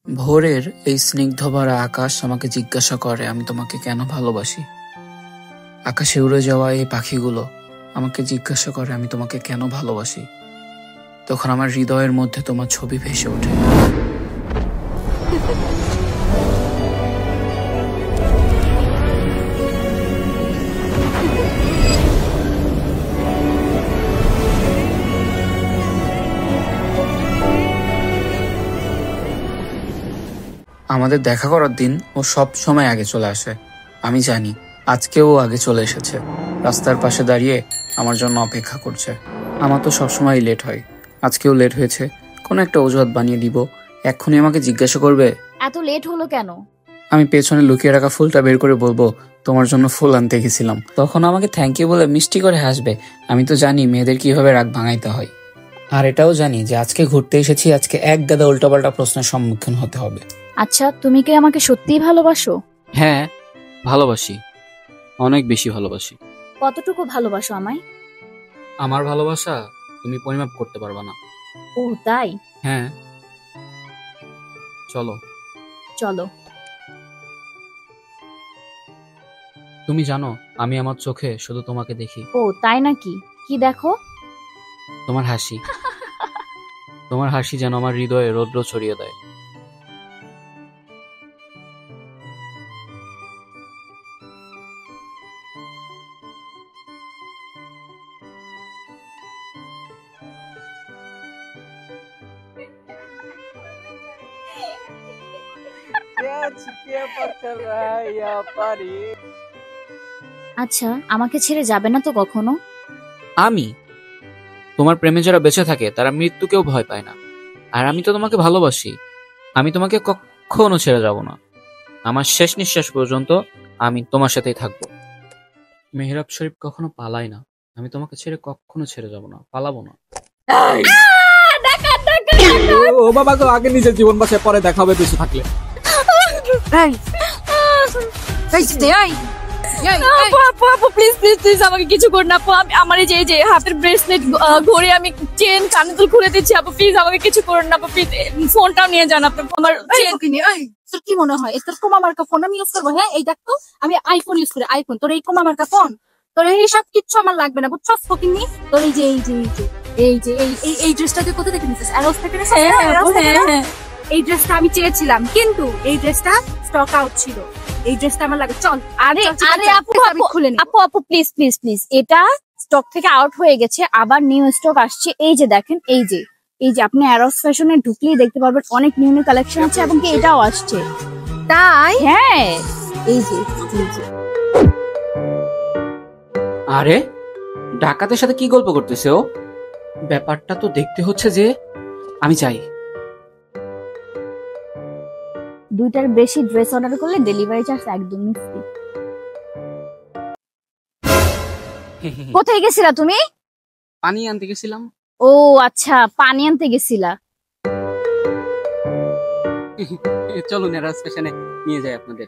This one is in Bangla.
ভোরের এই স্নিগ্ধ ভরা আকাশ আমাকে জিজ্ঞাসা করে আমি তোমাকে কেন ভালোবাসি। আকাশে উড়ে যাওয়া এই পাখিগুলো আমাকে জিজ্ঞাসা করে আমি তোমাকে কেন ভালোবাসি। তখন আমার হৃদয়ের মধ্যে তোমার ছবি ভেসে ওঠে। আমাদের দেখা করার দিন ও সব সময় আগে চলে আসে। আমি জানি আজকেও আগে চলে এসেছে। রাস্তার পাশে দাঁড়িয়ে আমার জন্য অপেক্ষা করছে। আমার তো সবসময় লেট হয়, আজকেও লেট হয়েছে। কোনো একটা অজুহাত বানিয়ে দিব, এক্ষুনি আমাকে জিজ্ঞাসা করবে এত লেট হলো কেন। আমি পেছনে লুকিয়ে রাখা ফুলটা বের করে বলবো তোমার জন্য ফুল আনতে গেছিলাম। তখন আমাকে থ্যাংক ইউ বলে মিষ্টি করে হাসবে। আমি তো জানি মেয়েদের কিভাবে রাগ ভাঙাইতে হয়। আর এটাও জানি যে আজকে ঘুরতে এসেছি, আজকে এক গাদা উল্টাপাল্টা প্রশ্নের সম্মুখীন হতে হবে। আচ্ছা, তুমি কি আমাকে সত্যিই ভালোবাসো? হ্যাঁ, ভালোবাসি, অনেক বেশি ভালোবাসি। কতটুকু ভালোবাসো আমায়? আমার ভালোবাসা তুমি পরিমাপ করতে পারবা না। ও তাই? হ্যাঁ, চলো। চলো। তুমি জানো আমি আমার চোখে শুধু তোমাকে দেখি। ও তাই নাকি? কি দেখো? তোমার হাসি। তোমার হাসি যেন আমার হৃদয়ে রৌদ্র ছড়িয়ে দেয়। আচ্ছা, আমাকে ছেড়ে যাবে না তো কখনো? আমি তোমার প্রেমে যারা বেঁচে থাকে তারা মৃত্যুকেও ভয় পায় না। আর আমি তো তোমাকে ভালোবাসি। আমি তোমাকে কখনো ছেড়ে যাব না। আমার শেষ নিঃশ্বাস পর্যন্ত আমি তোমার সাথেই থাকবো। মেহরাব শরীফ কখনো পালায় না। আমি তোমাকে ছেড়ে কখনো ছেড়ে যাব না, পালাবো না। ও বাবা গো, আগে নিজের জীবন বাঁচায় পরে দেখা হবে বেঁচে থাকলে। প্লিজ আমাকে কিছু কর না আপু। আমার এই যে হাতের ব্রেসলেট, ঘড়ি, আমি চেন, কানের দুল খুলে দিচ্ছি আপু। প্লিজ আমাকে কিছু করুন না আপু। প্লিজ ফোনটাও নিয়ে যান আপনি। আমার তোর কি মনে হয় তোর কোমা মার্কা ফোন আমি ইউজ করবো? হ্যাঁ, এই দেখ তো, আমি আইফোন ইউজ করি। আইফোন, তোর এই কোমা মার্কা ফোন, তোর এইসব কিচ্ছু আমার লাগবে না, বুঝছো? ফকিনি তোর এই যে এই ড্রেসটা তুই কোথা থেকে নিছিস? অ্যারোস থেকে নিছিস? হ্যাঁ। এই ড্রেসটা আমি চেয়েছিলাম, কিন্তু এই ড্রেসটা স্টক আউট ছিল। এই ড্রেসটা আমার লাগে। চল। আরে আপু আমি খুলে নি। আপু প্লিজ এটা স্টক থেকে আউট হয়ে গেছে, আবার নিউ স্টক আসছে। এই যে দেখেন, এই যে আপনি অ্যারোস ফ্যাশনে ঢুকলেই দেখতে পারবেন অনেক নিউ কালেকশন আছে, এবং কি এটাও আসছে। তাই? হ্যাঁ, এই যে আরে ডাকাতের সাথে কি গল্প করতেছে ও? ব্যাপারটা তো দেখতে হচ্ছে যে আমি চাই। দুইটার বেশি ড্রেস অর্ডার করলে ডেলিভারি চার্জ একদমই ফ্রি। কোথায় গেছিলা তুমি? পানি আনতে গেছিলাম। ও আচ্ছা, পানি আনতে গেছিলা। চলুন এরা স্টেশনে নিয়ে যাই আপনাদের।